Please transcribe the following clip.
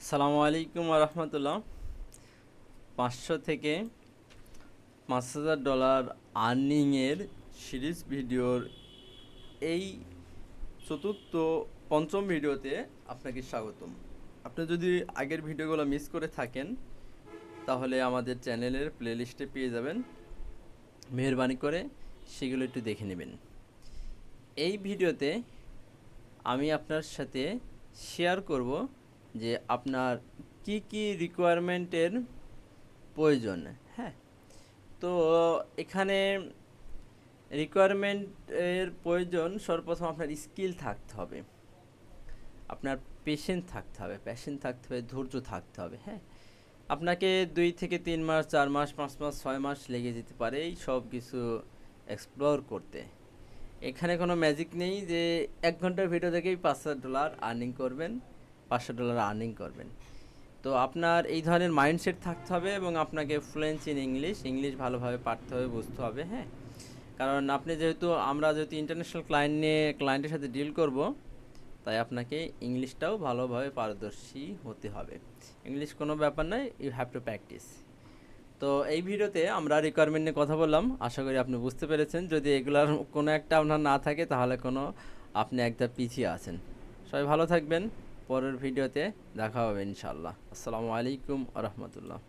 সালামু আলাইকুম রহমতুল্লাহ। 500 থেকে $5,000 আর্নিংয়ের সিরিজ ভিডিওর এই চতুর্থ পঞ্চম ভিডিওতে আপনাকে স্বাগতম। আপনি যদি আগের ভিডিওগুলো মিস করে থাকেন তাহলে আমাদের চ্যানেলের প্লেলিস্টে পেয়ে যাবেন। মেহেরবানি করে সেগুলো একটু দেখে নেবেন। এই ভিডিওতে আমি আপনার সাথে শেয়ার করব যে আপনার কি কি রিকোয়ারমেন্টের প্রয়োজন। হ্যাঁ, তো এখানে রিকোয়ারমেন্টের প্রয়োজন সর্বপ্রথম আপনার স্কিল থাকতে হবে, আপনার পেশেন্ট থাকতে হবে, ধৈর্য থাকতে হবে। হ্যাঁ, আপনাকে 2 থেকে 3 মাস, 4 মাস, 5 মাস, 6 মাস লেগে যেতে পারে এই সব কিছু এক্সপ্লোর করতে। এখানে কোনো ম্যাজিক নেই যে 1 ঘন্টার ভিডিও থেকেই $500 আর্নিং করবেন, $500 আর্নিং করবেন। তো আপনার এই ধরনের মাইন্ডসেট থাকতে হবে এবং আপনাকে ফ্লুয়েন্স ইন ইংলিশ ভালোভাবে পারতে হবে, বুঝতে হবে। হ্যাঁ, কারণ আমরা যেহেতু ইন্টারন্যাশনাল ক্লায়েন্টের সাথে ডিল করব, তাই আপনাকে ইংলিশটাও ভালোভাবে পারদর্শী হতে হবে। ইংলিশ কোনো ব্যাপার নয়, ইউ হ্যাভ টু প্র্যাকটিস। তো এই ভিডিওতে আমরা রিকোয়ারমেন্ট নিয়ে কথা বললাম, আশা করি আপনি বুঝতে পেরেছেন। যদি এগুলার কোনো একটা আপনার না থাকে তাহলে আপনি একটা পিছিয়ে আছেন। সবাই ভালো থাকবেন, পরের ভিডিওতে দেখা হবে ইনশাআল্লাহ। আসসালামু আলাইকুম আ রহমতুল্লাহ।